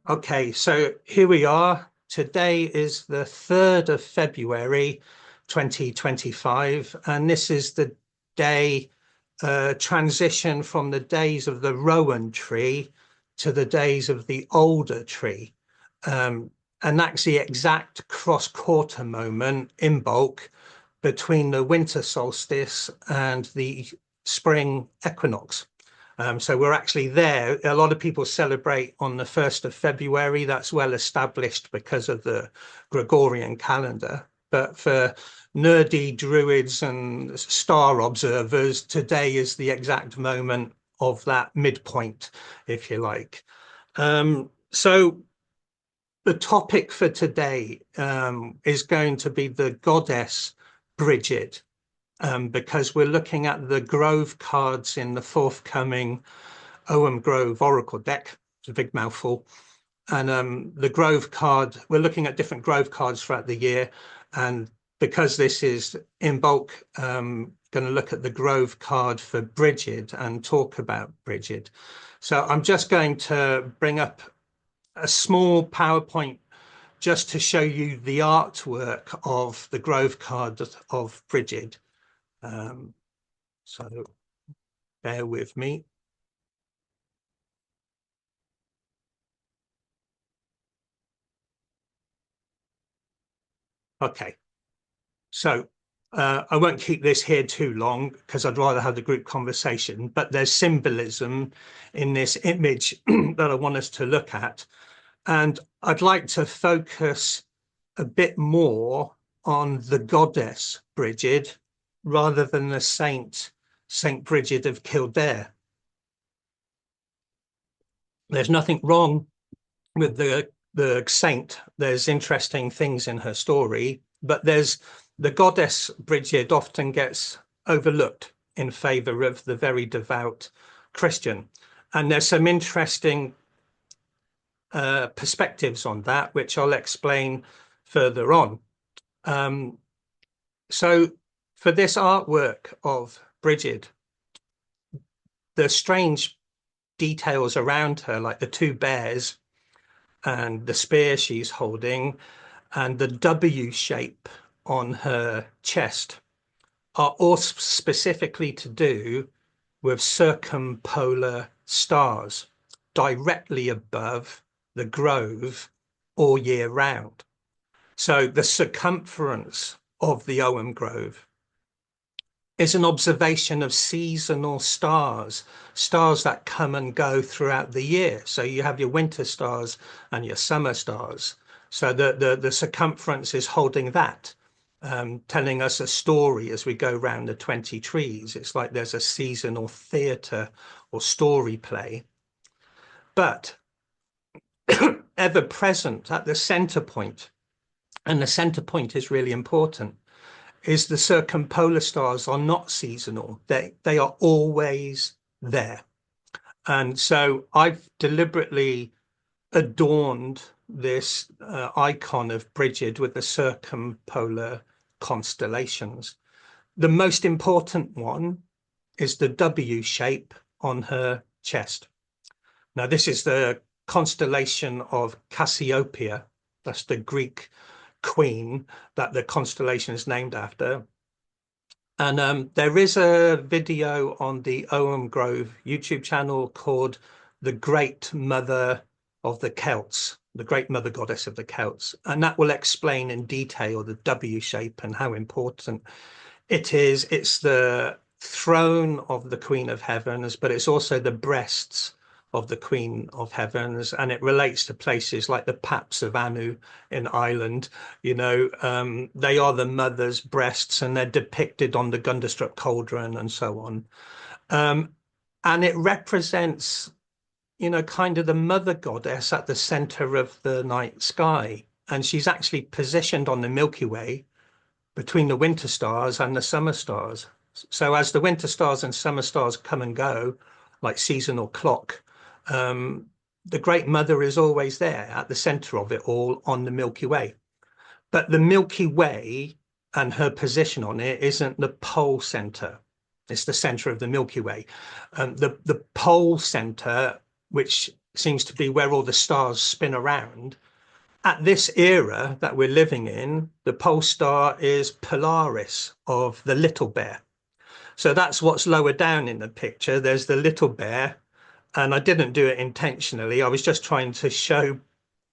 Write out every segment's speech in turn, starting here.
Okay, so here we are. Today is the 3rd of February, 2025, and this is the day transition from the days of the Rowan tree to the days of the Alder tree. And that's the exact cross-quarter moment, Imbolc, between the winter solstice and the spring equinox. So we're actually there. A lot of people celebrate on the 1st of February. That's well established because of the Gregorian calendar. But for nerdy druids and star observers, today is the exact moment of that midpoint, if you like. So the topic for today is going to be the goddess Brigid. Because we're looking at the Grove cards in the forthcoming Ogham Grove Oracle deck. It's a big mouthful. And the Grove card, we're looking at different Grove cards throughout the year. And because this is Imbolc, going to look at the Grove card for Brigid and talk about Brigid. So I'm just going to bring up a small PowerPoint just to show you the artwork of the Grove card of Brigid. So bear with me. Okay, so I won't keep this here too long because I'd rather have the group conversation, but there's symbolism in this image that I want us to look at. And I'd like to focus a bit more on the goddess Brigid rather than the Saint Brigid of Kildare. There's nothing wrong with the saint. There's interesting things in her story, but there's the goddess Brigid often gets overlooked in favor of the very devout Christian. And there's some interesting perspectives on that, which I'll explain further on. So for this artwork of Brigid, the strange details around her, like the two bears and the spear she's holding and the W shape on her chest, are all specifically to do with circumpolar stars directly above the grove all year round. So the circumference of the Ogham Grove is an observation of seasonal stars that come and go throughout the year. So you have your winter stars and your summer stars. So the circumference is holding that, telling us a story as we go round the 20 trees. It's like there's a seasonal theatre or story play. But ever present at the center point, and the center point is really important, is the circumpolar stars are not seasonal. They are always there. And so I've deliberately adorned this icon of Brigid with the circumpolar constellations. The most important one is the W shape on her chest. Now, this is the constellation of Cassiopeia. That's the Greek queen that the constellation is named after. And there is a video on the Ogham Grove YouTube channel called The Great Mother of the Celts, the Great Mother Goddess of the Celts. And that will explain in detail the W shape and how important it is. It's the throne of the Queen of Heavens, but it's also the breasts of the Queen of Heavens, and it relates to places like the Paps of Anu in Ireland. You know, they are the mother's breasts, and they're depicted on the Gunderstrup cauldron and so on. And it represents, you know, kind of the mother goddess at the center of the night sky. And she's actually positioned on the Milky Way between the winter stars and the summer stars. So as the winter stars and summer stars come and go, like seasonal clock, the Great Mother is always there at the center of it all on the Milky Way. But the Milky Way and her position on it isn't the pole center. It's the center of the Milky Way. The pole center, which seems to be where all the stars spin around. At this era that we're living in, the pole star is Polaris of the Little Bear. So that's what's lower down in the picture. There's the Little Bear, and I didn't do it intentionally. I was just trying to show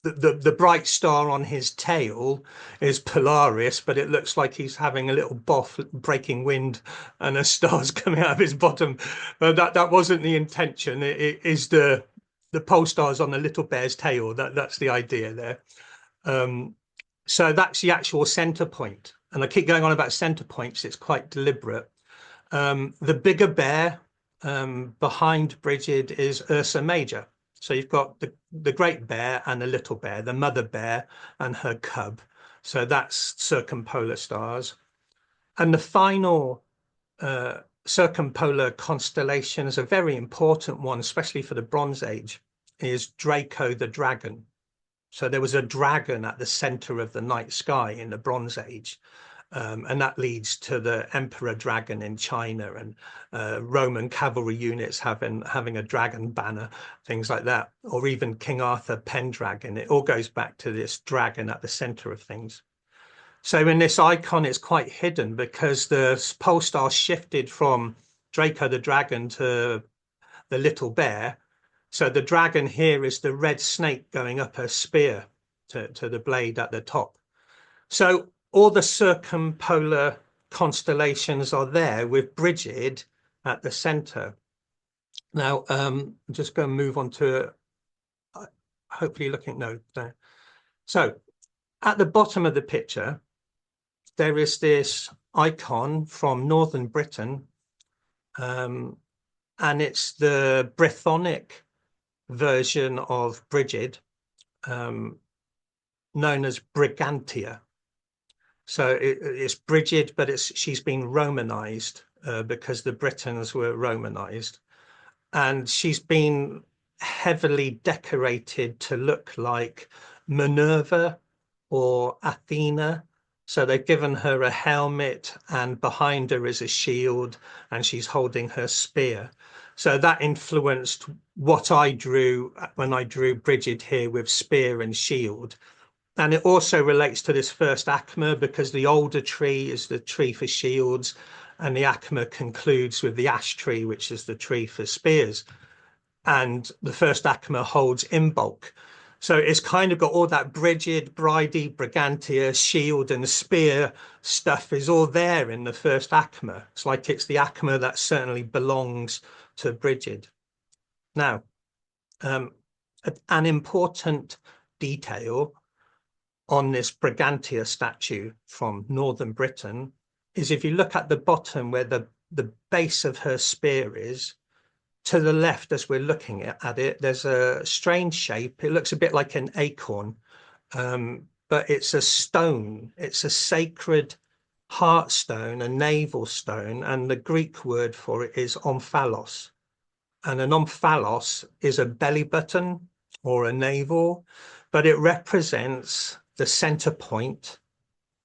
the bright star on his tail is Polaris, but it looks like he's having a little boff, breaking wind, and a star's coming out of his bottom. That wasn't the intention. It is the pole stars on the Little Bear's tail. That's the idea there. So that's the actual center point. And I keep going on about center points. It's quite deliberate. The bigger bear behind Brigid is Ursa Major. So you've got the great bear and the little bear, the mother bear and her cub. So that's circumpolar stars. And the final circumpolar constellation is a very important one, especially for the Bronze Age, is Draco the dragon. So there was a dragon at the center of the night sky in the Bronze Age. And that leads to the emperor dragon in China and Roman cavalry units having a dragon banner, things like that, or even King Arthur Pendragon. It all goes back to this dragon at the center of things. So in this icon, it's quite hidden because the pole star shifted from Draco the dragon to the little bear. So the dragon here is the red snake going up her spear to the blade at the top. So all the circumpolar constellations are there with Brigid at the center. Now, I'm just going to move on to, hopefully looking, no, there. So at the bottom of the picture, there is this icon from Northern Britain, and it's the Brythonic version of Brigid, known as Brigantia. So it's Brigid, but she's been Romanized because the Britons were Romanized. And she's been heavily decorated to look like Minerva or Athena. So they've given her a helmet, and behind her is a shield, and she's holding her spear. So that influenced what I drew when I drew Brigid here with spear and shield. And it also relates to this first ACMA because the alder tree is the tree for shields, and the ACMA concludes with the ash tree, which is the tree for spears. And the first ACMA holds Imbolc. So it's kind of got all that Brigid, Bridie, Brigantia, shield and spear stuff is all there in the first ACMA. It's like it's the ACMA that certainly belongs to Brigid. Now, an important detail on this Brigantia statue from Northern Britain is if you look at the bottom where the base of her spear is, to the left as we're looking at it, there's a strange shape. It looks a bit like an acorn, but it's a stone. It's a sacred heart stone, a navel stone, and the Greek word for it is omphalos. And an omphalos is a belly button or a navel, but it represents the center point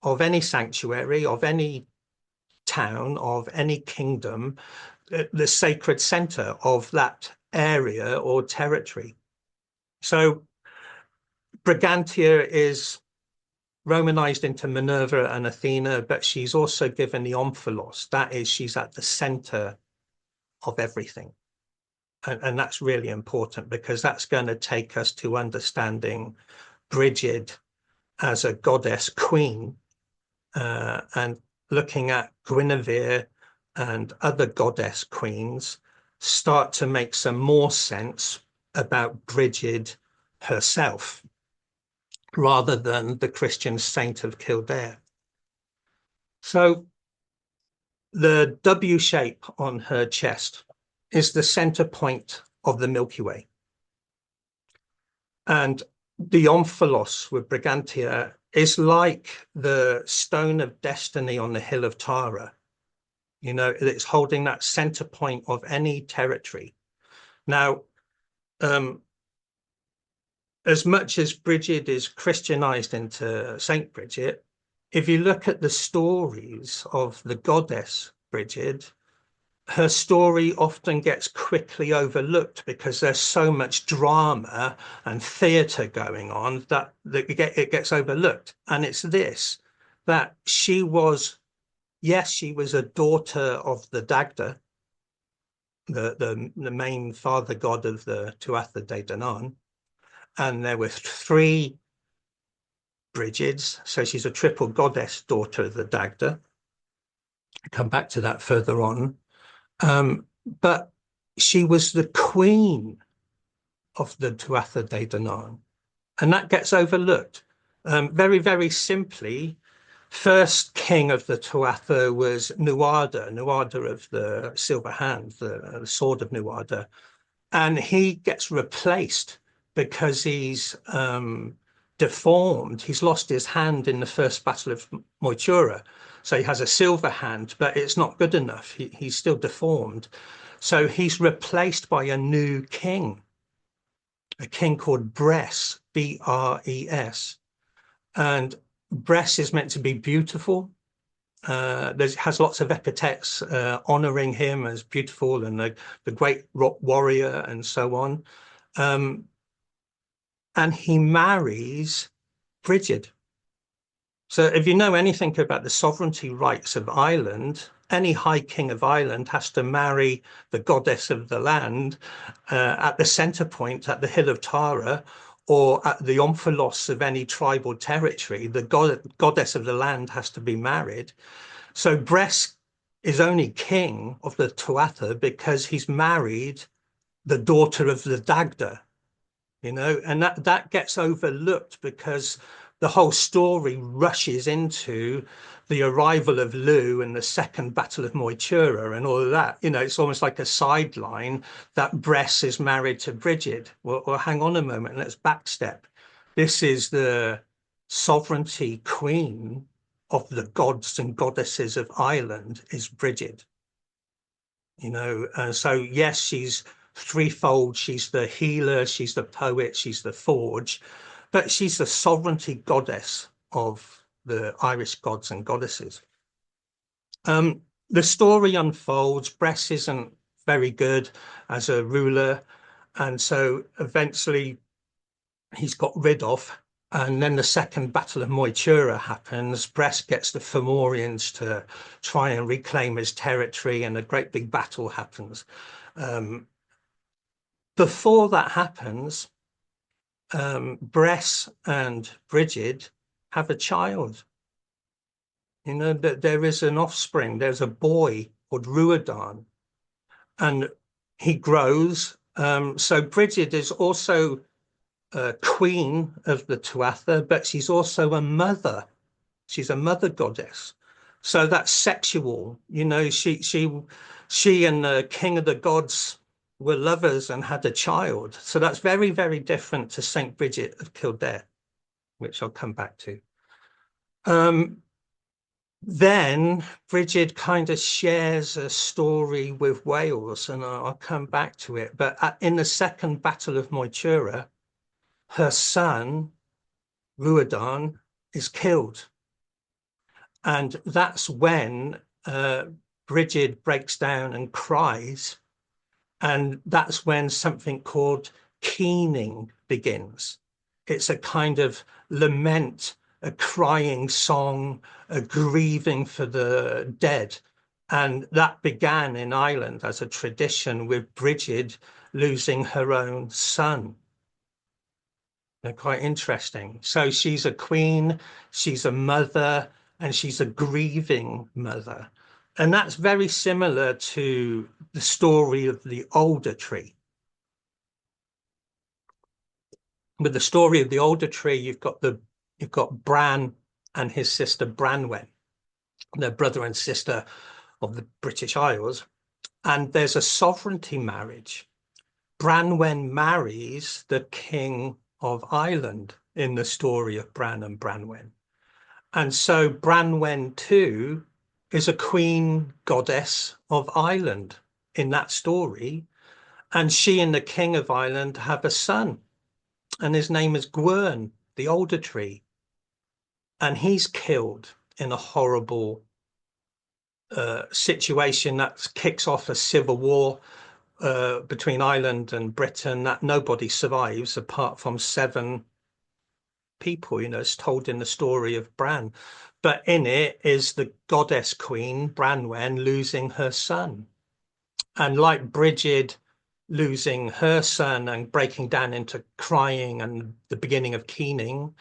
of any sanctuary, of any town, of any kingdom, the sacred center of that area or territory. So Brigantia is Romanized into Minerva and Athena, but she's also given the omphalos. That is, she's at the center of everything. And that's really important because that's going to take us to understanding Brigid as a goddess queen, and looking at Guinevere and other goddess queens start to make some more sense about Brigid herself rather than the Christian saint of Kildare. So the W shape on her chest is the center point of the Milky Way. And the omphalos with Brigantia is like the stone of destiny on the hill of Tara. You know, it's holding that center point of any territory. Now, as much as Brigid is Christianized into Saint Brigid, if you look at the stories of the goddess Brigid, her story often gets quickly overlooked because there's so much drama and theatre going on that it gets overlooked. And it's this, that she was, yes, she was a daughter of the Dagda, the main father god of the Tuatha De Danann, and there were three Brigids, so she's a triple goddess, daughter of the Dagda. I'll come back to that further on. But she was the queen of the Tuatha De Danann, and that gets overlooked. Very, very simply, first king of the Tuatha was Nuada of the Silver Hand, the sword of Nuada, and he gets replaced because he's deformed. He's lost his hand in the first battle of Moytura. So he has a silver hand, but it's not good enough. He's still deformed. So he's replaced by a new king, a king called Bress, B-R-E-S. And Bress is meant to be beautiful. Has lots of epithets honoring him as beautiful and the great warrior and so on. And he marries Brigid. So if you know anything about the sovereignty rights of Ireland, any high king of Ireland has to marry the goddess of the land at the center point, at the hill of Tara, or at the omphalos of any tribal territory. The goddess of the land has to be married. So Bress is only king of the Tuatha because he's married the daughter of the Dagda, you know, and that gets overlooked because the whole story rushes into the arrival of Lugh and the second battle of Moytura and all of that. You know, it's almost like a sideline that Bress is married to Brigid. Well, hang on a moment, let's backstep. This is the sovereignty queen of the gods and goddesses of Ireland is Brigid. You know, so yes, she's threefold. She's the healer, she's the poet, she's the forge, but she's the sovereignty goddess of the Irish gods and goddesses. The story unfolds. Bress isn't very good as a ruler, and so eventually he's got rid of. And then the second battle of Moytura happens. Bress gets the Fomorians to try and reclaim his territory, and a great big battle happens. Before that happens, Bress and Brigid have a child. You know, that there is an offspring. There's a boy called Ruadan, and he grows. So Brigid is also queen of the Tuatha, but she's also a mother. She's a mother goddess. So that's sexual. You know, she and the king of the gods were lovers and had a child. So that's very, very different to Saint Brigid of Kildare, which I'll come back to. Then Brigid kind of shares a story with Wales, and I'll come back to it. But in the second battle of Moytura, her son, Ruadan, is killed. And that's when Brigid breaks down and cries. And that's when something called keening begins. It's a kind of lament, a crying song, a grieving for the dead. And that began in Ireland as a tradition with Brigid losing her own son. They're quite interesting. So she's a queen, she's a mother, and she's a grieving mother. And that's very similar to the story of the ALDER tree. With the story of the ALDER tree, you've got Bran and his sister Branwen, they're brother and sister of the British Isles, and there's a sovereignty marriage. Branwen marries the king of Ireland in the story of Bran and Branwen. And so Branwen too is a queen goddess of Ireland in that story. And she and the king of Ireland have a son, and his name is Gwern, the ALDER tree. And he's killed in a horrible situation that kicks off a civil war between Ireland and Britain that nobody survives apart from 7 people. You know, it's told in the story of Bran, but in it is the goddess queen Branwen losing her son, and like Brigid losing her son and breaking down into crying and the beginning of keening,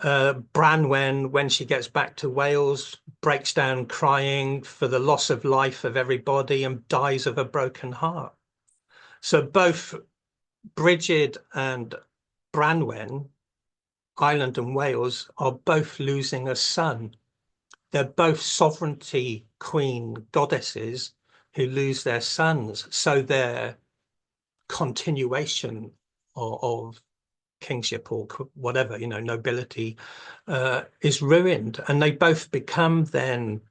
Branwen, when she gets back to Wales, breaks down crying for the loss of life of everybody and dies of a broken heart. So both Brigid and Branwen, Ireland and Wales, are both losing a son. They're both sovereignty queen goddesses who lose their sons. So their continuation of kingship or whatever, you know, nobility is ruined. And they both become then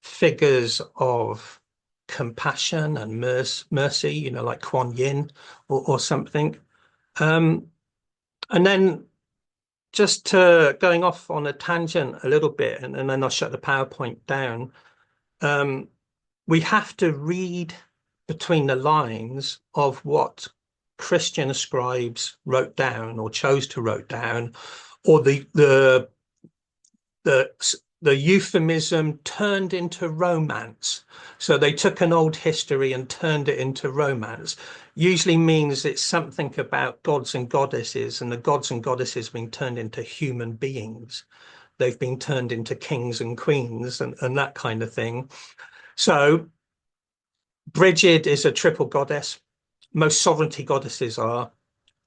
figures of compassion and mercy, you know, like Kuan Yin or something. And then just going off on a tangent a little bit, and then I'll shut the PowerPoint down. We have to read between the lines of what Christian scribes wrote down or chose to write down, or the euphemism turned into romance. So they took an old history and turned it into romance. Usually means it's something about gods and goddesses, and the gods and goddesses being turned into human beings. They've been turned into kings and queens and that kind of thing. So Brigid is a triple goddess. Most sovereignty goddesses are.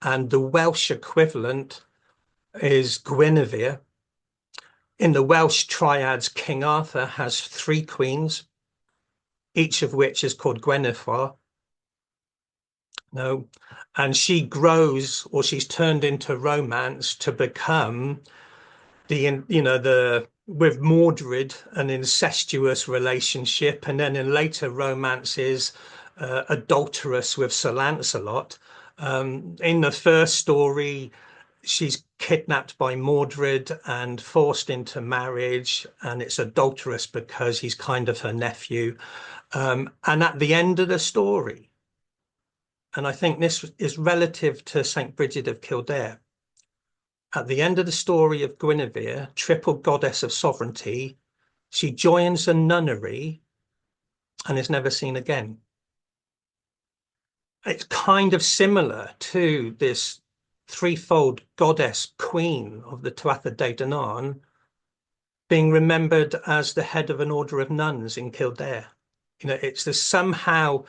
And the Welsh equivalent is Guinevere. In the Welsh triads, King Arthur has 3 queens, each of which is called Gwenhwyfar. No, and she grows, or she's turned into romance to become with Mordred, an incestuous relationship, and then in later romances, adulterous with Sir Lancelot. In the first story, she's kidnapped by Mordred and forced into marriage, and it's adulterous because he's kind of her nephew. And at the end of the story, and I think this is relative to St. Brigid of Kildare, at the end of the story of Guinevere, triple goddess of sovereignty, she joins a nunnery and is never seen again. It's kind of similar to this threefold goddess queen of the Tuatha De Danann being remembered as the head of an order of nuns in Kildare. You know, it's the somehow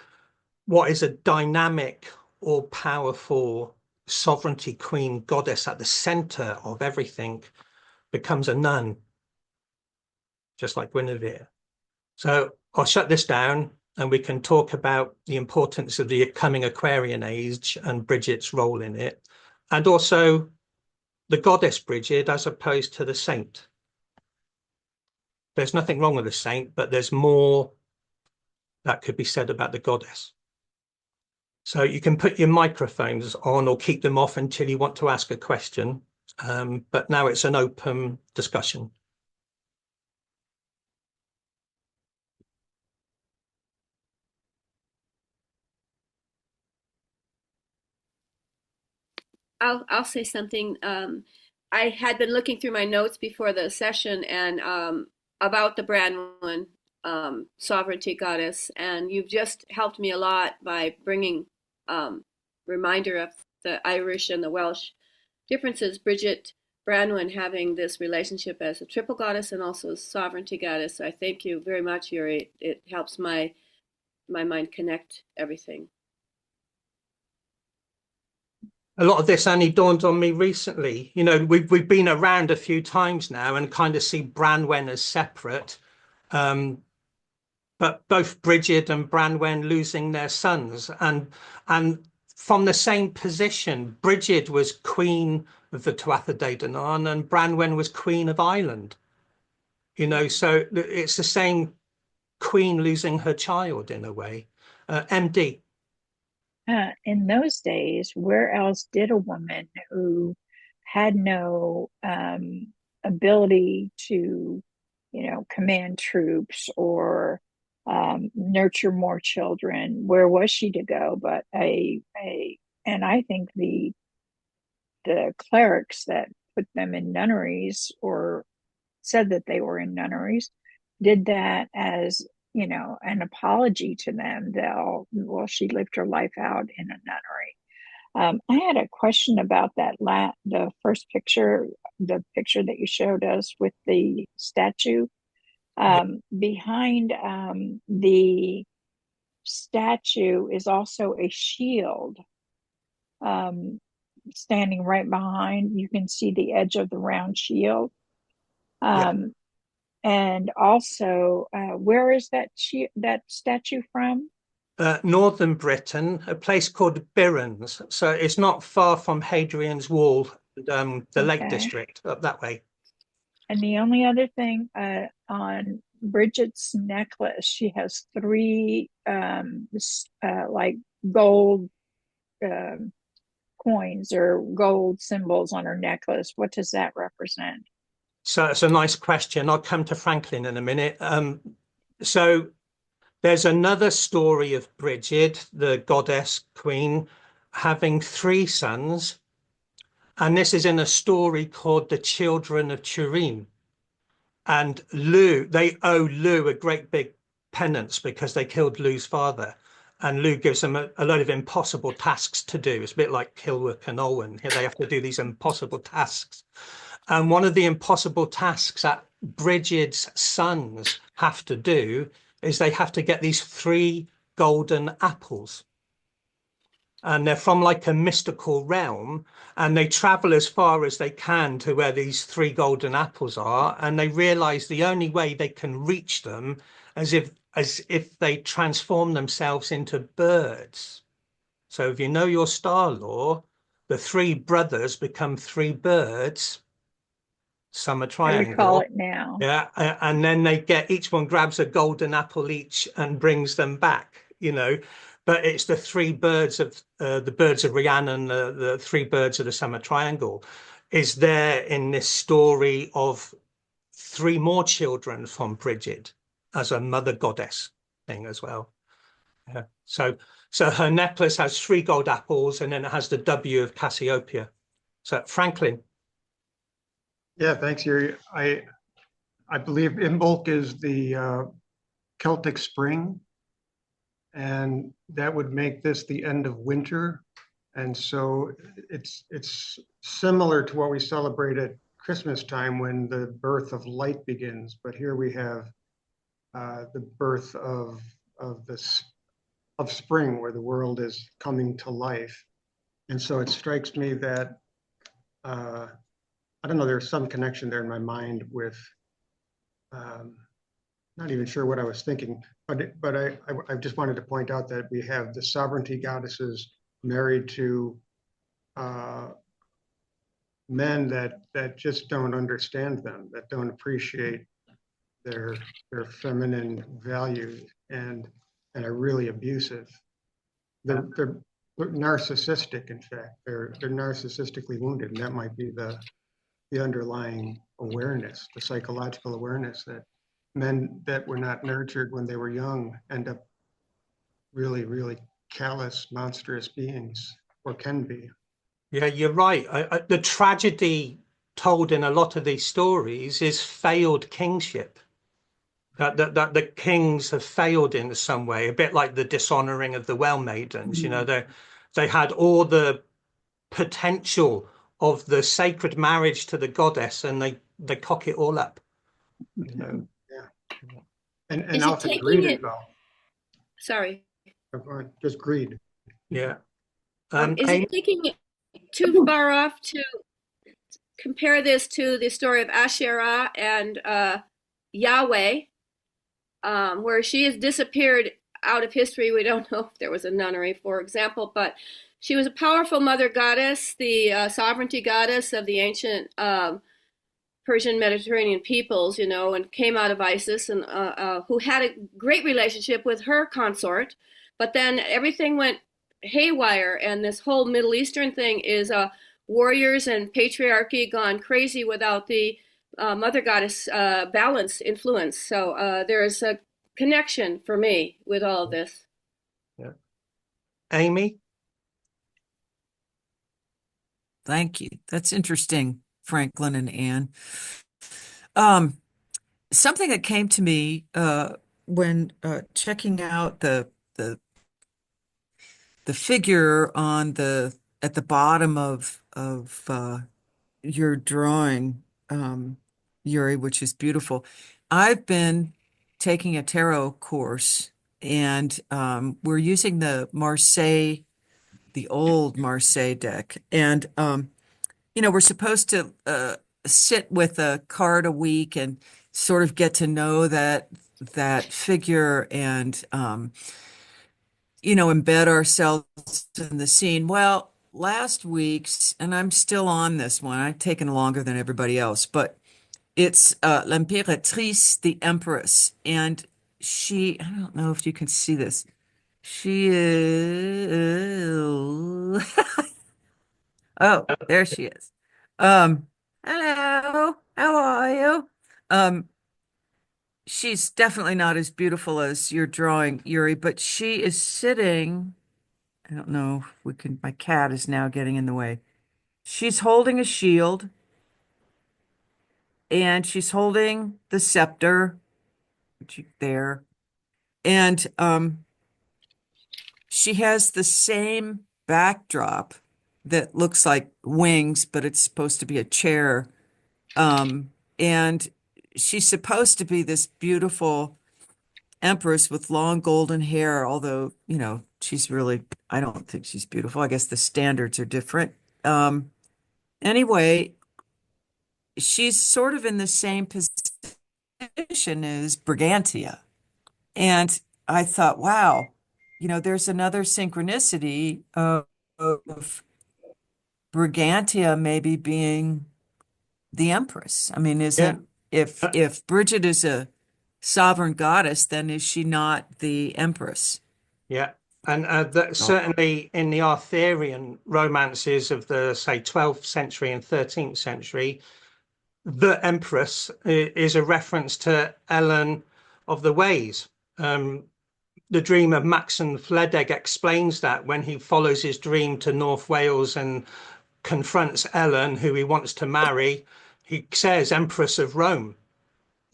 what is a dynamic or powerful sovereignty queen goddess at the center of everything becomes a nun, just like Guinevere. So I'll shut this down and we can talk about the importance of the coming Aquarian age and Brigid's role in it, and also the goddess Brigid as opposed to the saint. There's nothing wrong with the saint, but there's more that could be said about the goddess. So you can put your microphones on or keep them off until you want to ask a question. But now it's an open discussion. I'll say something. I had been looking through my notes before the session and about the Branwen sovereignty goddess, and you've just helped me a lot by bringing reminder of the Irish and the Welsh differences. Brigid Branwen having this relationship as a triple goddess and also a sovereignty goddess. So I thank you very much, Yuri. It helps my mind connect everything. A lot of this only dawned on me recently. You know, we've been around a few times now and kind of see Branwen as separate, but both Brigid and Branwen losing their sons, and from the same position, Brigid was queen of the Tuatha De Danann and Branwen was queen of Ireland. You know, so it's the same queen losing her child in a way. MD. In those days, where else did a woman who had no ability to, command troops or nurture more children. Where was she to go? But and I think the clerics that put them in nunneries or said that they were in nunneries did that as, you know, an apology to them. Well, she lived her life out in a nunnery. I had a question about that the first picture, the picture that you showed us with the statue. Behind the statue is also a shield standing right behind. You can see the edge of the round shield. And also, where is that statue from? Northern Britain, a place called Birrens. So it's not far from Hadrian's Wall, the Lake District, up that way. And the only other thing on Brigid's necklace, she has 3 like gold coins or gold symbols on her necklace. What does that represent? So it's a nice question. I'll come to Franklin in a minute. So there's another story of Brigid, the goddess queen, having 3 sons. And this is in a story called The Children of Turin. And they owe Lu a great big penance because they killed Lu's father. And Lu gives them a load of impossible tasks to do. It's a bit like Kilwick and Olwen. They have to do these impossible tasks. And one of the impossible tasks that Brigid's sons have to do is they have to get these 3 golden apples. And they're from like a mystical realm, and they travel as far as they can to where these 3 golden apples are. And they realize the only way they can reach them as if they transform themselves into birds. So if you know your star lore, the 3 brothers become 3 birds. Summer triangle. I recall it now. Yeah, and then each one grabs a golden apple each and brings them back, you know. But it's the 3 birds of the birds of Rhiannon, the 3 birds of the Summer Triangle, is there in this story of 3 more children from Brigid as a mother goddess thing as well. Yeah. So her necklace has 3 gold apples, and then it has the W of Cassiopeia. So Franklin. Yeah, thanks, Yuri. I believe Imbolc is the Celtic spring, and that would make this the end of winter. And so it's similar to what we celebrate at Christmas time when the birth of light begins. But here we have the birth of spring, where the world is coming to life. And so it strikes me that I don't know, there's some connection there in my mind with, not even sure what I was thinking, but I just wanted to point out that we have the sovereignty goddesses married to men that just don't understand them, that don't appreciate their feminine values, and are really abusive. They're narcissistic, in fact. They're narcissistically wounded, and that might be the underlying awareness, the psychological awareness that men that were not nurtured when they were young end up really, really callous, monstrous beings, or can be. Yeah, you're right. The tragedy told in a lot of these stories is failed kingship. That the kings have failed in some way, a bit like the dishonoring of the well maidens. You know, they had all the potential of the sacred marriage to the goddess, and they cock it all up. You know? Yeah. And often greed involved. Sorry. Just greed. Yeah. Is it taking it too far off to compare this to the story of Asherah and Yahweh, where she has disappeared out of history? We don't know if there was a nunnery, for example, but she was a powerful mother goddess, the sovereignty goddess of the ancient Persian Mediterranean peoples, you know, and came out of Isis, and who had a great relationship with her consort. But then everything went haywire, and this whole Middle Eastern thing is warriors and patriarchy gone crazy without the mother goddess balance influence. So there's a connection for me with all of this. Yeah. Amy? Thank you. That's interesting, Franklin and Anne. Um, Something that came to me when checking out the the figure on the at the bottom of your drawing, Yuri, which is beautiful. I've been taking a tarot course, and we're using the old Marseille deck, and we're supposed to sit with a card a week and sort of get to know that figure and embed ourselves in the scene. Well, last week's, and I'm still on this one, I've taken longer than everybody else, but it's L'Impératrice, the Empress. And I don't know if you can see this. She is, oh, there she is. Um, Hello, how are you? Um, she's definitely not as beautiful as your drawing, Yuri, but she is sitting. I don't know if we can, my cat is now getting in the way. She's holding a shield and she's holding the scepter there. And she has the same backdrop that looks like wings, but it's supposed to be a chair. And she's supposed to be this beautiful empress with long golden hair, although, I don't think she's beautiful. I guess the standards are different. Anyway, she's sort of in the same position as Brigantia. And I thought, wow, there's another synchronicity of Brigantia maybe being the empress. I mean, if Brigid is a sovereign goddess, then is she not the empress? Yeah. And certainly in the Arthurian romances of the, say, 12th century and 13th century, the Empress is a reference to Ellen of the Ways. The dream of Maxen Fledegg explains that when he follows his dream to North Wales and confronts Ellen, who he wants to marry, he says Empress of Rome.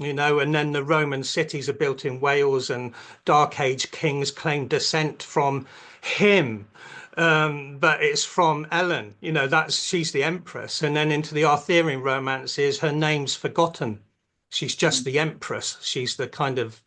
And then the Roman cities are built in Wales, and Dark Age kings claim descent from him. But it's from Ellen, she's the empress. And then into the Arthurian romances, her name's forgotten. She's just the empress. She's the kind of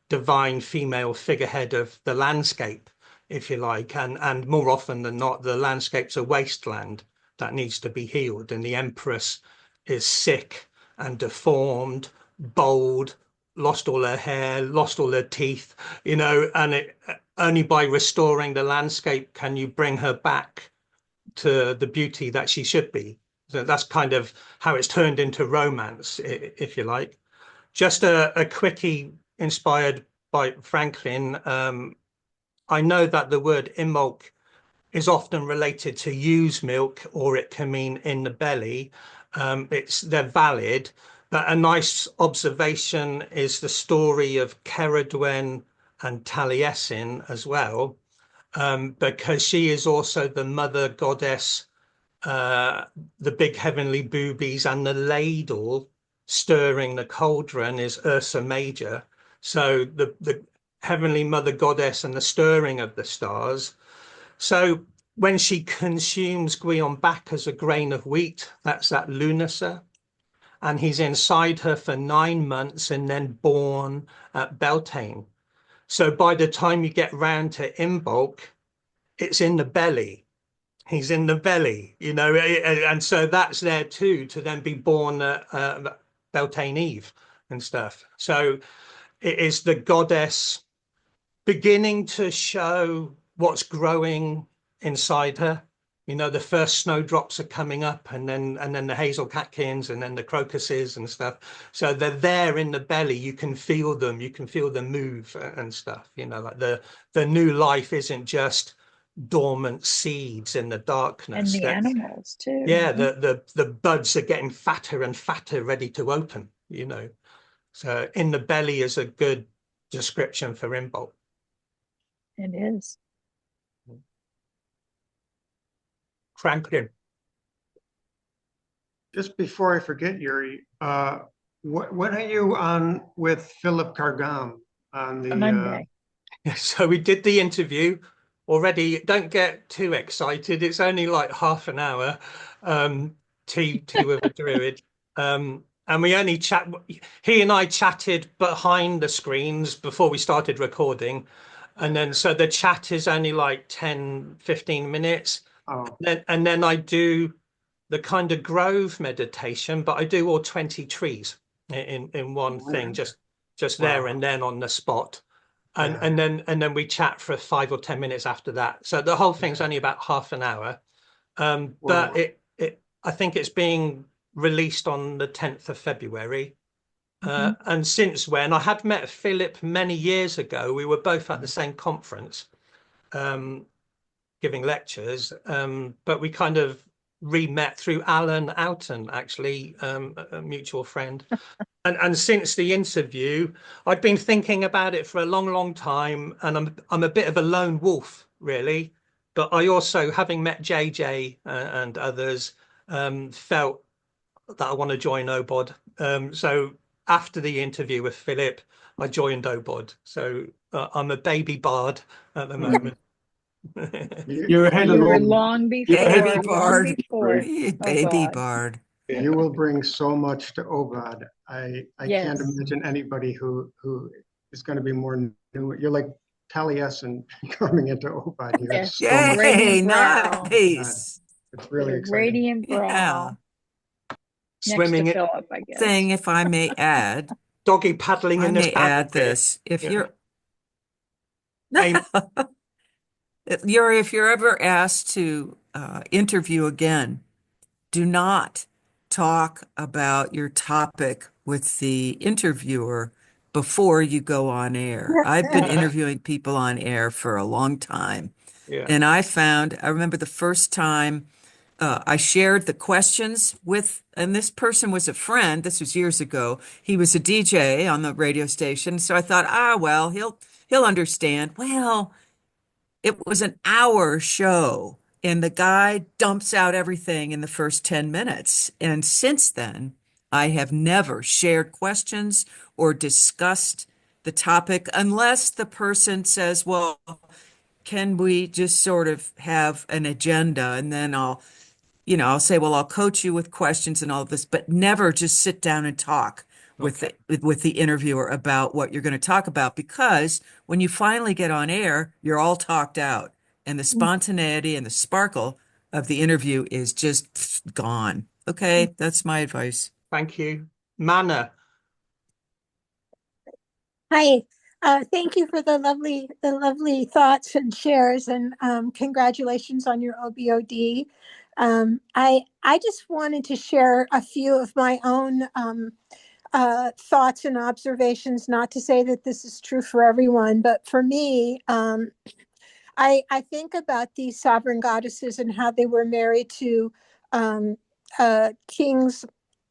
divine female figurehead of the landscape, if you like. And more often than not, the landscape's a wasteland that needs to be healed. And the empress is sick and deformed, bold, lost all her hair, lost all her teeth, and only by restoring the landscape can you bring her back to the beauty that she should be. So that's kind of how it's turned into romance, if you like. Just a quickie inspired by Franklin. I know that the word Imbolc is often related to ewe's milk, or it can mean in the belly. They're valid, but a nice observation is the story of Ceridwen and Taliesin as well, because she is also the mother goddess, the big heavenly boobies, and the ladle stirring the cauldron is Ursa Major. So the heavenly mother goddess and the stirring of the stars. So when she consumes Gwion back as a grain of wheat, that's that Lunacer. And he's inside her for 9 months and then born at Beltane. So by the time you get round to Imbolc, it's in the belly. He's in the belly, and so that's there too, to then be born at Beltane Eve and stuff. So it is the goddess beginning to show what's growing inside her. The first snowdrops are coming up, and then the hazel catkins, and then the crocuses and stuff. So they're there in the belly. You can feel them. You can feel them move and stuff. Like the new life isn't just dormant seeds in the darkness. And the animals too. Yeah, the buds are getting fatter and fatter, ready to open. So in the belly is a good description for Imbolc. It is. Franklin. Just before I forget, Yuri, when are you on with Philip Cargam on the Monday. So we did the interview already. Don't get too excited. It's only like half an hour. Tea with a druid. And we only he and I chatted behind the screens before we started recording. And then so the chat is only like 10, 15 minutes. Oh, And then I do the kind of grove meditation, but I do all 20 trees in one thing, just there and then on the spot. And then we chat for 5 or 10 minutes after that. So the whole thing's only about half an hour. But I think it's being released on the 10th of February. And since when, I had met Philip many years ago. We were both at the same conference, giving lectures, but we kind of re-met through Alan Oughton, actually, a mutual friend. And since the interview, I'd been thinking about it for a long, long time, and I'm a bit of a lone wolf, really. But I also, having met JJ and others, felt that I want to join OBOD. So after the interview with Philip, I joined OBOD. So I'm a baby bard at the moment. you're ahead You of were the long Baby before, bard. Oh, Baby God. bard. You will bring so much to OBOD. I can't Yes. imagine anybody who is going to be more new. You're like Taliesin coming into OBOD. You have Yes. so much. Yay, Radiant brow. nice. It's really With a exciting. radiant Yeah. brow. Next Swimming to it, Philip, I guess. Thing, if I may add, doggy paddling I in the may add salad pit. this. If Yeah. you're if you're ever asked to interview again, do not talk about your topic with the interviewer before you go on air. I've been interviewing people on air for a long time, Yeah. and I remember the first time I shared the questions with, and this person was a friend. This was years ago. He was a DJ on the radio station, so I thought, well, he'll understand. Well, it was an hour show, and the guy dumps out everything in the first 10 minutes. And since then, I have never shared questions or discussed the topic unless the person says, well, can we just sort of have an agenda? And then I'll say, well, I'll coach you with questions and all of this, but never just sit down and talk with Okay. the interviewer about what you're going to talk about, because when you finally get on air, you're all talked out, and the spontaneity and the sparkle of the interview is just gone. Okay, that's my advice. Thank you. Mana. Hi, thank you for the lovely thoughts and shares, and congratulations on your OBOD. I just wanted to share a few of my own thoughts and observations. Not to say that this is true for everyone, but for me, I think about these sovereign goddesses and how they were married to kings.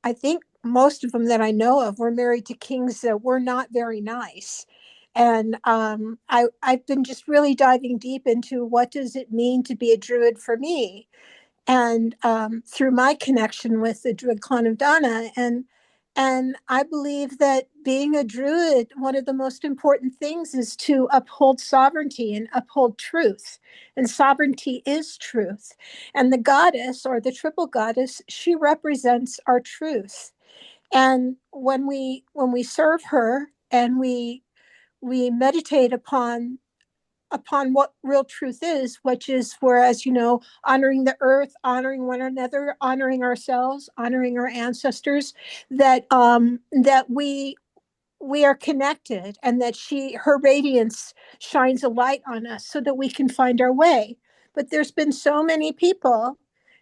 I think most of them that I know of were married to kings that were not very nice. And I've been just really diving deep into what does it mean to be a druid for me, and through my connection with the Druid clan of Dana. And I believe that being a druid, one of the most important things is to uphold sovereignty and uphold truth. And sovereignty is truth. And the goddess, or the triple goddess, she represents our truth. And when we serve her and we meditate upon what real truth is, which is, whereas, honoring the earth, honoring one another, honoring ourselves, honoring our ancestors, that we are connected, and that her radiance shines a light on us so that we can find our way. But there's been so many people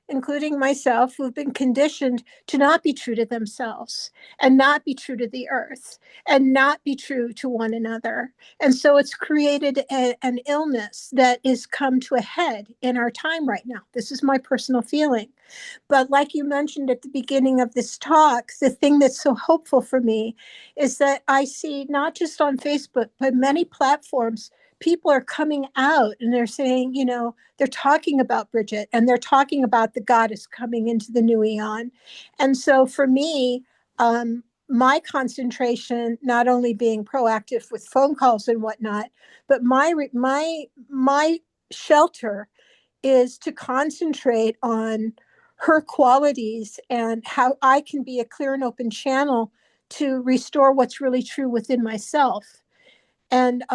including myself, who've been conditioned to not be true to themselves and not be true to the earth and not be true to one another. And so it's created an illness that is come to a head in our time right now. This is my personal feeling. But like you mentioned at the beginning of this talk, the thing that's so hopeful for me is that I see not just on Facebook, but many platforms, people are coming out and they're saying, you know, they're talking about Brigid and they're talking about the goddess coming into the new eon. And so for me, my concentration, not only being proactive with phone calls and whatnot, but my shelter is to concentrate on her qualities and how I can be a clear and open channel to restore what's really true within myself. And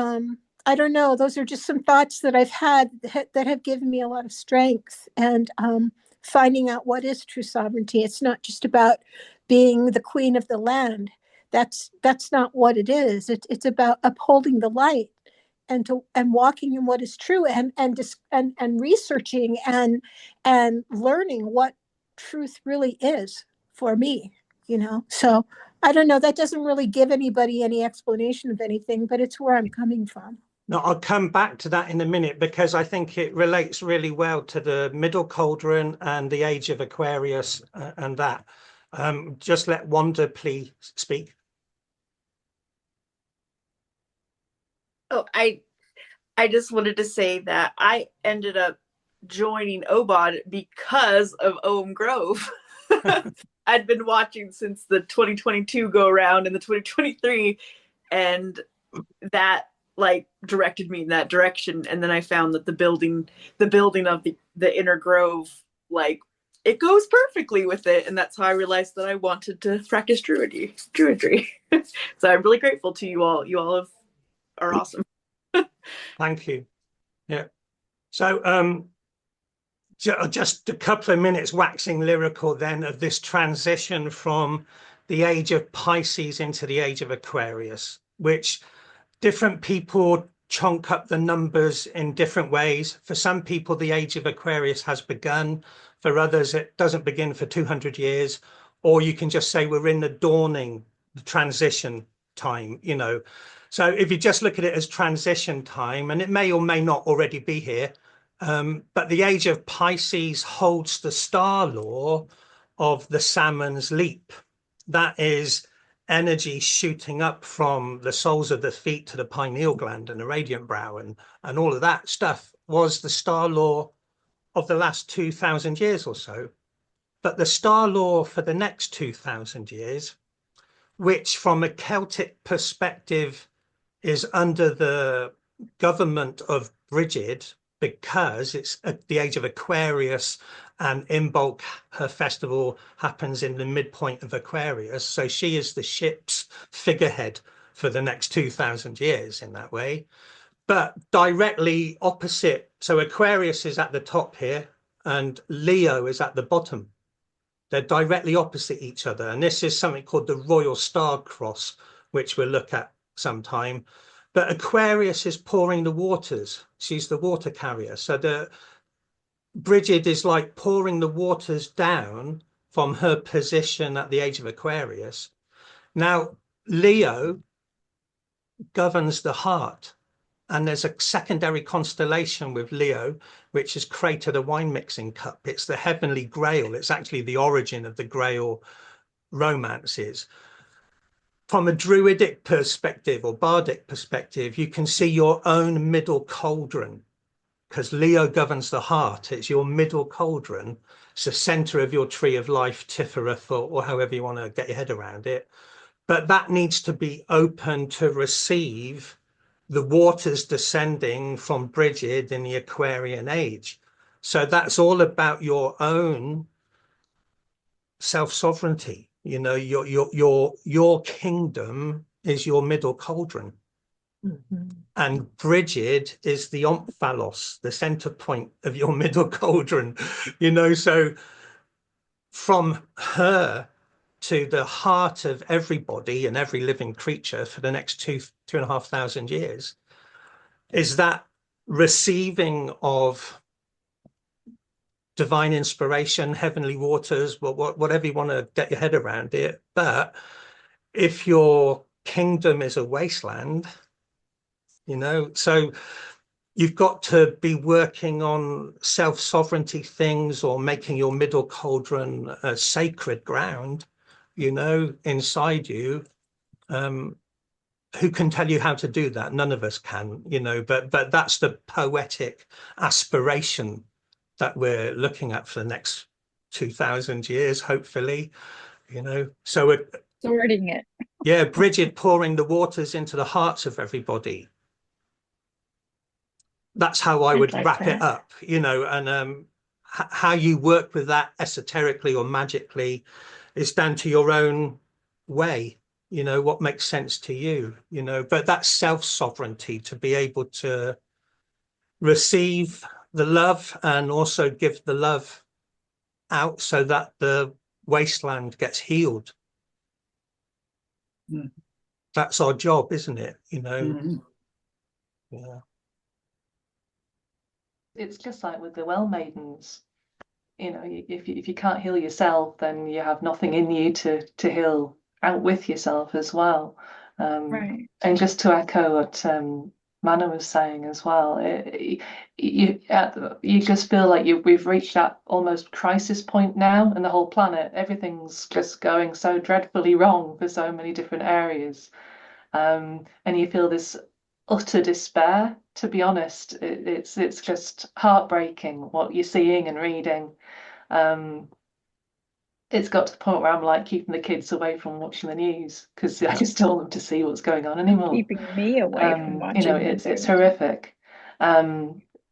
I don't know, those are just some thoughts that I've had that have given me a lot of strength and finding out what is true sovereignty. It's not just about being the queen of the land. That's not what it is. It's about upholding the light and walking in what is true and researching and learning what truth really is for me, you know. So I don't know, that doesn't really give anybody any explanation of anything, but it's where I'm coming from. No, I'll come back to that in a minute because I think it relates really well to the Middle Cauldron and the Age of Aquarius and that. Just let Wanda please speak. Oh, I just wanted to say that I ended up joining OBOD because of Ohm Grove. I'd been watching since the 2022 go around and the 2023, and that like directed me in that direction. And then I found that the building of the inner grove, like, it goes perfectly with it, and that's how I realized that I wanted to practice druidry. So I'm really grateful to you all. You all are awesome. Thank you. Yeah. So just a couple of minutes waxing lyrical then of this transition from the age of Pisces into the age of Aquarius, which different people chunk up the numbers in different ways. For some people, the age of Aquarius has begun. For others, it doesn't begin for 200 years. Or you can just say we're in the dawning, the transition time, you know. So if you just look at it as transition time, and it may or may not already be here, but the age of Pisces holds the star law of the salmon's leap. That is energy shooting up from the soles of the feet to the pineal gland and the radiant brow, and all of that stuff was the star law of the last 2,000 years or so. But the star law for the next 2,000 years, which from a Celtic perspective is under the government of Brigid, because it's at the age of Aquarius and Imbolc, her festival happens in the midpoint of Aquarius. So she is the ship's figurehead for the next 2,000 years in that way. But directly opposite, so Aquarius is at the top here and Leo is at the bottom. They're directly opposite each other. And this is something called the Royal Star Cross, which we'll look at sometime. But Aquarius is pouring the waters. She's the water carrier. So the Brigid is like pouring the waters down from her position at the age of Aquarius. Now, Leo governs the heart. And there's a secondary constellation with Leo, which is Crater the wine mixing cup. It's the heavenly grail. It's actually the origin of the grail romances. From a druidic perspective or bardic perspective, you can see your own middle cauldron, because Leo governs the heart. It's your middle cauldron. It's the center of your tree of life, Tiferet, or however you want to get your head around it. But that needs to be open to receive the waters descending from Brigid in the Aquarian age. So that's all about your own self-sovereignty. You know, your kingdom is your middle cauldron. Mm-hmm. And Brigid is the omphalos, the center point of your middle cauldron. You know, so from her to the heart of everybody and every living creature for the next 2,500 years is that receiving of divine inspiration, heavenly waters, whatever you want to get your head around it. But if your kingdom is a wasteland, so you've got to be working on self-sovereignty things, or making your middle cauldron a sacred ground, inside you. Who can tell you how to do that? None of us can, but that's the poetic aspiration that we're looking at for the next 2,000 years, hopefully, So Sorting it. yeah, Brigid pouring the waters into the hearts of everybody. That's how I would like wrap it that. up, and how you work with that esoterically or magically is down to your own way, what makes sense to you, but that's self-sovereignty, to be able to receive the love and also give the love out so that the wasteland gets healed. Mm. That's our job, isn't it? Mhm. Yeah. It's just like with the well maidens, if you can't heal yourself, then you have nothing in you to heal out with yourself as well. Right. And just to echo what Mana was saying as well, you just feel like we've reached that almost crisis point now in the whole planet. Everything's just going so dreadfully wrong for so many different areas, and you feel this utter despair. To be honest, it's just heartbreaking what you're seeing and reading. It's got to the point where I'm like keeping the kids away from watching the news, because I just don't want them to see what's going on anymore. Keeping me away from watching It's horrific.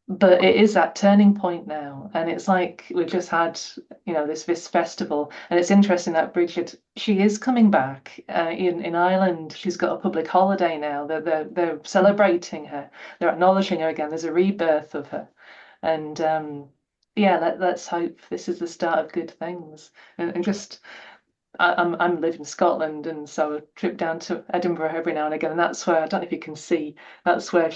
But it is that turning point now, and it's like we've just had this festival, and it's interesting that Brigid, she is coming back in Ireland. She's got a public holiday now. They're celebrating her, they're acknowledging her again. There's a rebirth of her, and let's hope this is the start of good things. And just I'm live in Scotland, and so I trip down to Edinburgh every now and again, and that's where, I don't know if you can see, that's where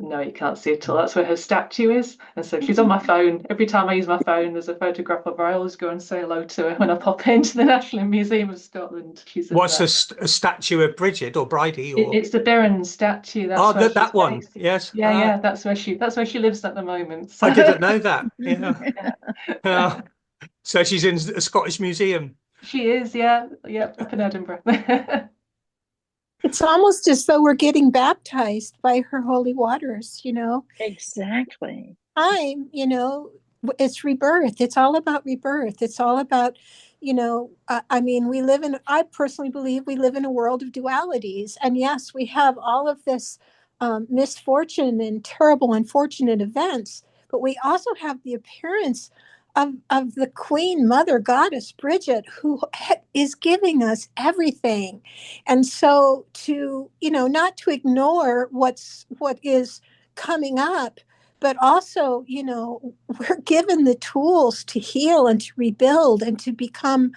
no, you can't see it all. That's where her statue is, and so she's on my phone. Every time I use my phone, there's a photograph of her. I always go and say hello to her when I pop into the National Museum of Scotland. She's What's a statue of Brigid or Bridie? Or... It's the Biren statue. That's that one. based. Yes. Yeah, that's where she lives at the moment. So. I didn't know that. Yeah. So she's in a Scottish museum. She is, yeah, up in Edinburgh. It's almost as though we're getting baptized by her holy waters, Exactly. It's rebirth. It's all about rebirth. It's all about, I personally believe we live in a world of dualities. And yes, we have all of this misfortune and terrible, unfortunate events, but we also have the appearance of the Queen Mother Goddess Brigid, who is giving us everything. And so not to ignore what is coming up, but also, we're given the tools to heal and to rebuild and to become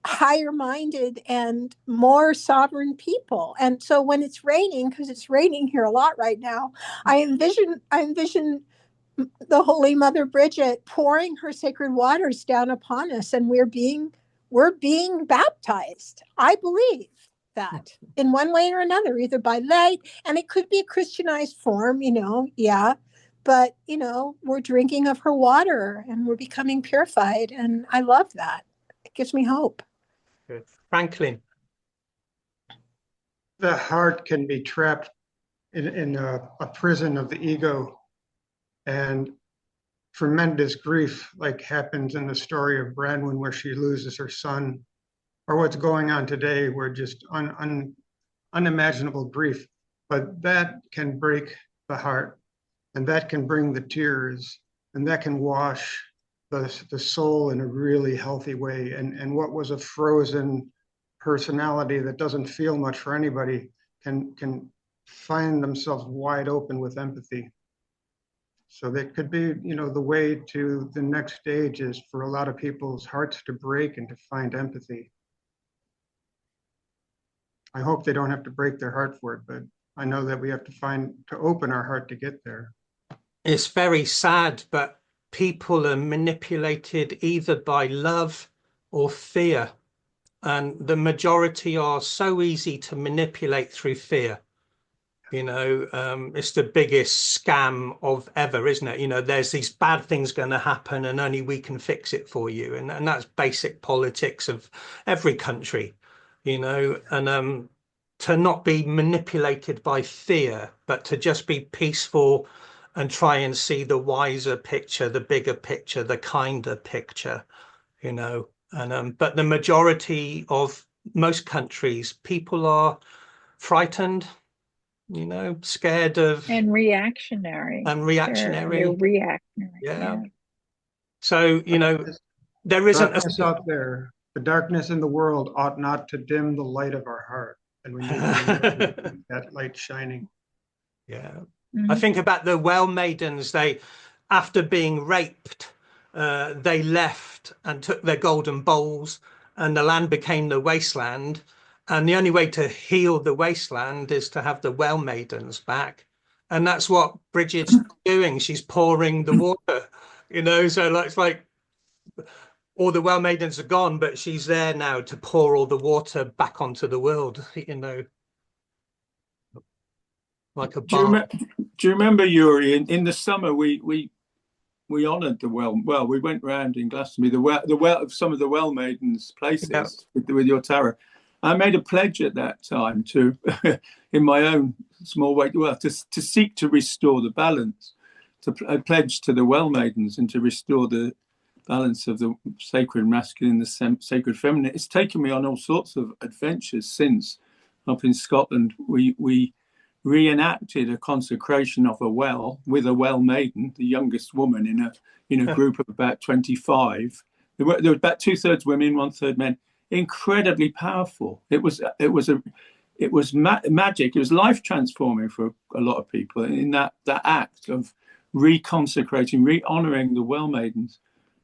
higher minded and more sovereign people. And so when it's raining, because it's raining here a lot right now, I envision the Holy Mother Brigid pouring her sacred waters down upon us, and we're being baptized. I believe that in one way or another, either by light, and it could be a Christianized form, but we're drinking of her water and we're becoming purified, and I love that. It gives me hope. Good. Franklin. The heart can be trapped in a prison of the ego, and tremendous grief, like happens in the story of Branwen, where she loses her son, or what's going on today, where just unimaginable grief. But that can break the heart, and that can bring the tears, and that can wash the soul in a really healthy way. And what was a frozen personality that doesn't feel much for anybody can find themselves wide open with empathy. So that could be, the way to the next stage is for a lot of people's hearts to break and to find empathy. I hope they don't have to break their heart for it, but I know that we have to open our heart to get there. It's very sad, but people are manipulated either by love or fear. And the majority are so easy to manipulate through fear. It's the biggest scam of ever, isn't it? There's these bad things going to happen and only we can fix it for you. And that's basic politics of every country, and to not be manipulated by fear, but to just be peaceful and try and see the wiser picture, the bigger picture, the kinder picture, but the majority of most countries, people are frightened, scared of and reactionary. and reactionary. They're reactionary. Yeah. Yeah. So, there isn't Darkness out there, the darkness in the world ought not to dim the light of our heart. And we need to keep that light shining. Yeah. Mhm. I think about the well maidens. They, after being raped, they left and took their golden bowls, and the land became the wasteland. And the only way to heal the wasteland is to have the well maidens back. And that's what Brigid's doing. She's pouring the water, so it's like all the well maidens are gone, but she's there now to pour all the water back onto the world, like a bar. Do you remember, Yuri, in the summer we honoured the well. We went round in Glastonbury, the well of some of the well maidens' places. Yeah. with your tarot. I made a pledge at that time to, in my own small way, to seek to restore the balance, a pledge to the well maidens and to restore the balance of the sacred masculine and the sacred feminine. It's taken me on all sorts of adventures since. Up in Scotland, we reenacted a consecration of a well with a well maiden, the youngest woman in a group of about 25. There were about 2/3 women, 1/3 men. Incredibly powerful. It was magic. It was life transforming for a lot of people in that act of reconsecrating, re-honoring the well maidens.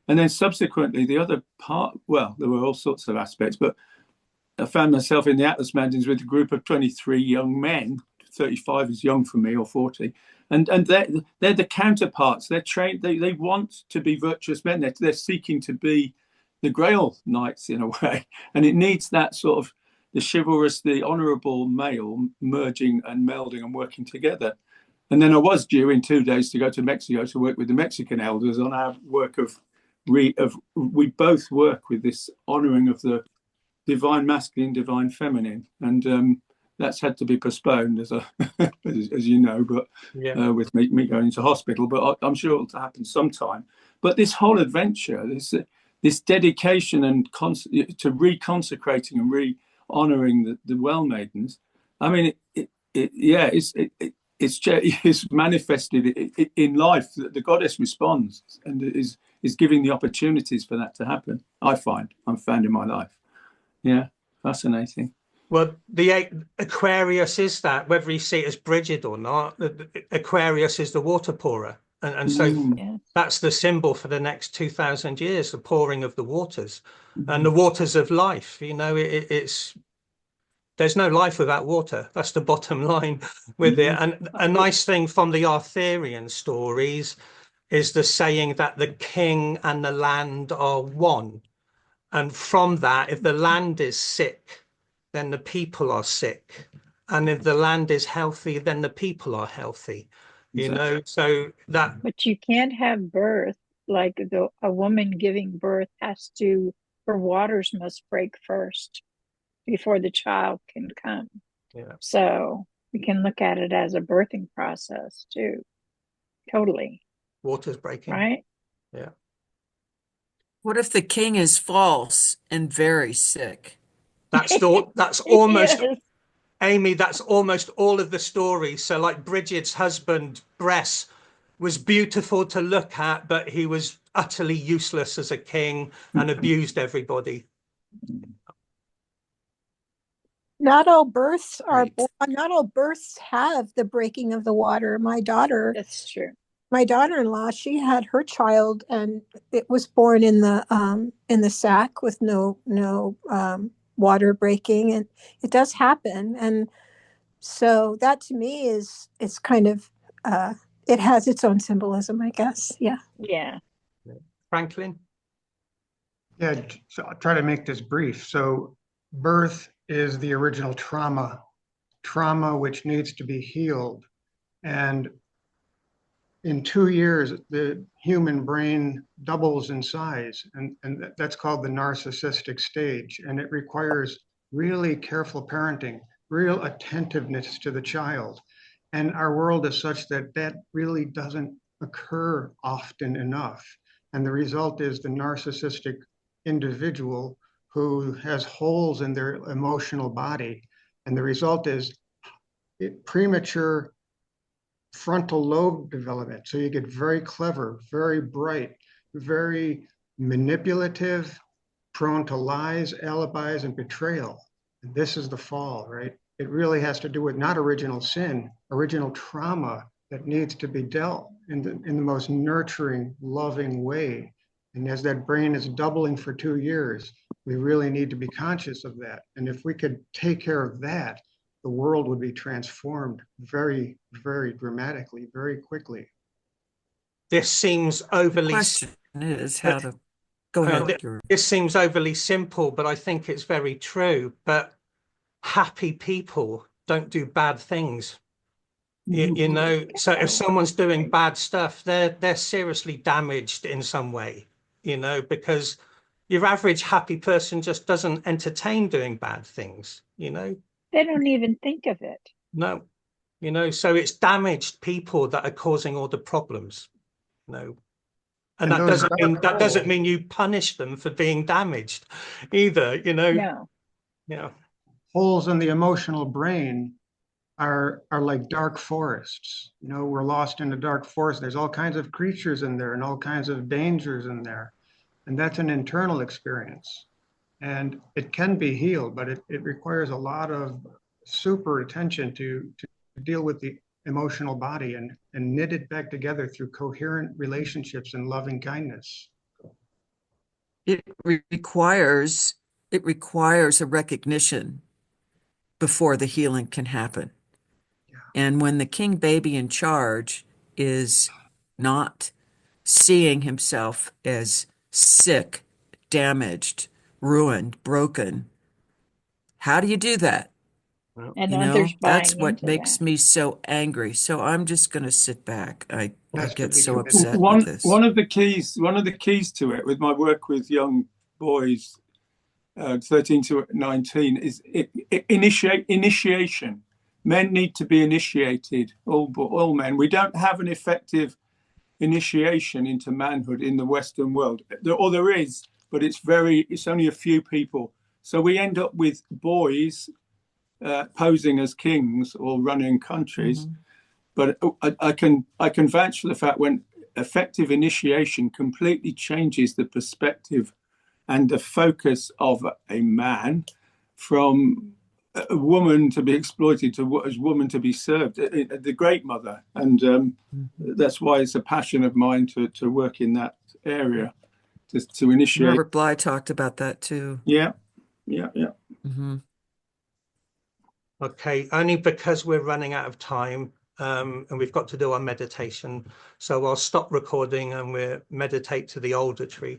And then subsequently the other part, well, there were all sorts of aspects, but I found myself in the Atlas Mountains with a group of 23 young men. 35 is young for me, or 40, and they're the counterparts. They're trained. They want to be virtuous men. They're seeking to be the Grail Knights in a way, and it needs that sort of the chivalrous, the honourable male merging and melding and working together. And then I was due in 2 days to go to Mexico to work with the Mexican elders on our work we both work with this honouring of the divine masculine, divine feminine, and that's had to be postponed as you know, but Yeah. with me going into hospital. But I'm sure it'll happen sometime. But this whole adventure, this dedication and to reconsecrating and re-honouring the well maidens. I mean, it's manifested in life that the goddess responds and is giving the opportunities for that to happen. I'm found in my life. Yeah, fascinating. Well, the Aquarius is that, whether you see it as Brigid or not. Aquarius is the water pourer, and so Yeah. that's the symbol for the next 2,000 years, the pouring of the waters, and the waters of life. It's there's no life without water. That's the bottom line with it. And a nice thing from the Arthurian stories is the saying that the king and the land are one. And from that, if the land is sick, then the people are sick. And if the land is healthy, then the people are healthy. So that. But you can't have birth like a woman giving birth her waters must break first before the child can come. Yeah. So we can look at it as a birthing process too. Totally. Water's breaking. Right? Yeah. What if the king is false and very sick? That's almost Yes. Amy, that's almost all of the story. So like Brigid's husband, Bress, was beautiful to look at, but he was utterly useless as a king and abused everybody. Not all births are Right. not all births have the breaking of the water. That's true. My daughter-in-law, she had her child and it was born in the sack with no water breaking, and it does happen. And so that to me is kind of it has its own symbolism, I guess. Yeah. Yeah. Franklin? Yeah, so I'll try to make this brief. So birth is the original trauma which needs to be healed. And in 2 years, the human brain doubles in size, and that's called the narcissistic stage. And it requires really careful parenting, real attentiveness to the child. And our world is such that that really doesn't occur often enough. And the result is the narcissistic individual who has holes in their emotional body. And the result is premature frontal lobe development. So you get very clever, very bright, very manipulative, prone to lies, alibis, and betrayal. And this is the fall, right? It really has to do with not original sin, original trauma that needs to be dealt in the most nurturing, loving way. And as that brain is doubling for 2 years, we really need to be conscious of that. And if we could take care of that, the world would be transformed very, very dramatically, very quickly. This seems overly. Question is how to go ahead. This seems overly simple, but I think it's very true. But happy people don't do bad things. You know, so if someone's doing bad stuff, they're seriously damaged in some way, you know, because your average happy person just doesn't entertain doing bad things, you know. They don't even think of it. No, you know, so it's damaged people that are causing all the problems, you know. And that doesn't mean you punish them for being damaged either, you know. No. Yeah. Holes in the emotional brain are like dark forests. You know, we're lost in a dark forest. There's all kinds of creatures in there and all kinds of dangers in there. And that's an internal experience. And it can be healed, but it requires a lot of super attention to deal with the emotional body and knit it back together through coherent relationships and loving kindness. It requires a recognition before the healing can happen. Yeah. And when the king baby in charge is not seeing himself as sick, damaged, ruined, broken, how do you do that? And You know, others that's buying what into makes that. me so angry. So I'm just going to sit back. I Has to get be so committed. upset with One this. one of the keys to it with my work with young boys, 13 to 19, is initiation. Men need to be initiated. All men. We don't have an effective initiation into manhood in the Western world. There is, but it's only a few people. So we end up with boys posing as kings or running countries. But I can vouch for the fact when effective initiation completely changes the perspective and the focus of a man from a woman to be exploited to a woman to be served, the great mother. And that's why it's a passion of mine to work in that area, to initiate. Robert Bly talked about that too. Yeah. Okay, only because we're running out of time and we've got to do our meditation. So I'll stop recording and we'll meditate to the alder tree.